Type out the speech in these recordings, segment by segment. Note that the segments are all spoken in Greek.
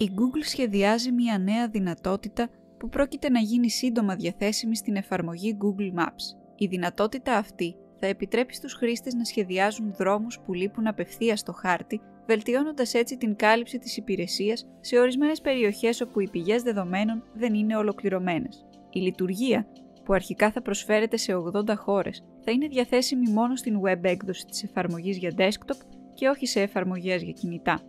Η Google σχεδιάζει μια νέα δυνατότητα που πρόκειται να γίνει σύντομα διαθέσιμη στην εφαρμογή Google Maps. Η δυνατότητα αυτή θα επιτρέπει στους χρήστες να σχεδιάζουν δρόμους που λείπουν απευθείας στο χάρτη, βελτιώνοντας έτσι την κάλυψη της υπηρεσίας σε ορισμένες περιοχές όπου οι πηγές δεδομένων δεν είναι ολοκληρωμένες. Η λειτουργία, που αρχικά θα προσφέρεται σε 80 χώρες, θα είναι διαθέσιμη μόνο στην web έκδοση της εφαρμογής για desktop και όχι σε εφαρμογές για κινητά.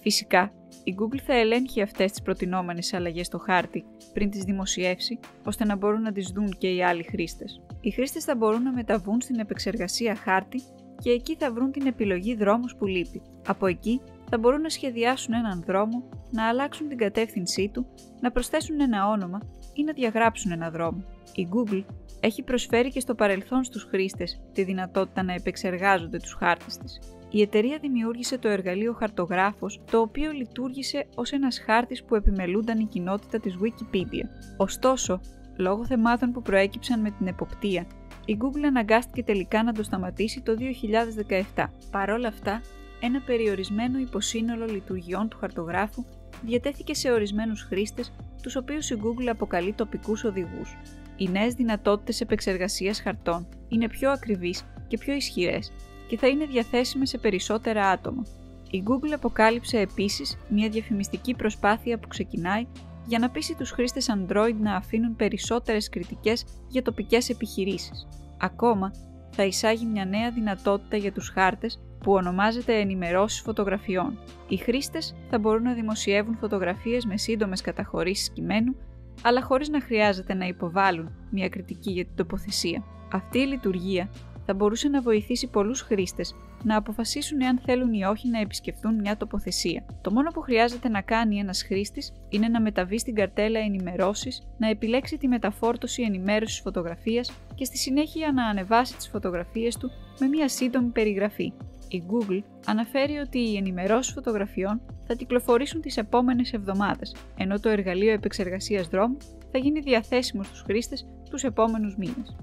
Φυσικά, η Google θα ελέγχει αυτές τις προτεινόμενες αλλαγές στο χάρτη πριν τις δημοσιεύσει, ώστε να μπορούν να τις δουν και οι άλλοι χρήστες. Οι χρήστες θα μπορούν να μεταβούν στην επεξεργασία χάρτη και εκεί θα βρουν την επιλογή δρόμους που λείπει. Από εκεί θα μπορούν να σχεδιάσουν έναν δρόμο, να αλλάξουν την κατεύθυνσή του, να προσθέσουν ένα όνομα ή να διαγράψουν ένα δρόμο. Η Google έχει προσφέρει και στο παρελθόν στους χρήστες τη δυνατότητα να επεξεργάζονται τους χάρτες της. Η εταιρεία δημιούργησε το εργαλείο Χαρτογράφος, το οποίο λειτουργήσε ως ένας χάρτης που επιμελούνταν η κοινότητα της Wikipedia. Ωστόσο, λόγω θεμάτων που προέκυψαν με την εποπτεία, η Google αναγκάστηκε τελικά να το σταματήσει το 2017. Παρ' όλα αυτά, ένα περιορισμένο υποσύνολο λειτουργιών του χαρτογράφου διατέθηκε σε ορισμένους χρήστες, τους οποίους η Google αποκαλεί τοπικούς οδηγούς. Οι νέες δυνατότητες επεξεργασίας χαρτών είναι πιο ακριβείς και πιο ισχυρές και θα είναι διαθέσιμες σε περισσότερα άτομα. Η Google αποκάλυψε επίσης μια διαφημιστική προσπάθεια που ξεκινάει για να πείσει τους χρήστες Android να αφήνουν περισσότερες κριτικές για τοπικές επιχειρήσεις. Ακόμα, θα εισάγει μια νέα δυνατότητα για τους χάρτες που ονομάζεται ενημερώσεις φωτογραφιών. Οι χρήστες θα μπορούν να δημοσιεύουν φωτογραφίες με σύντομες καταχωρήσεις κειμένου, αλλά χωρίς να χρειάζεται να υποβάλουν μια κριτική για την τοποθεσία. Αυτή η λειτουργία θα μπορούσε να βοηθήσει πολλούς χρήστες να αποφασίσουν εάν θέλουν ή όχι να επισκεφθούν μια τοποθεσία. Το μόνο που χρειάζεται να κάνει ένας χρήστης είναι να μεταβεί στην καρτέλα ενημερώσεις, να επιλέξει τη μεταφόρτωση ενημέρωσης φωτογραφίας και στη συνέχεια να ανεβάσει τις φωτογραφίες του με μια σύντομη περιγραφή. Η Google αναφέρει ότι οι ενημερώσεις φωτογραφιών θα κυκλοφορήσουν τις επόμενες εβδομάδες, ενώ το εργαλείο επεξεργασίας δρόμου θα γίνει διαθέσιμο στους χρήστες τους επόμενους μήνες.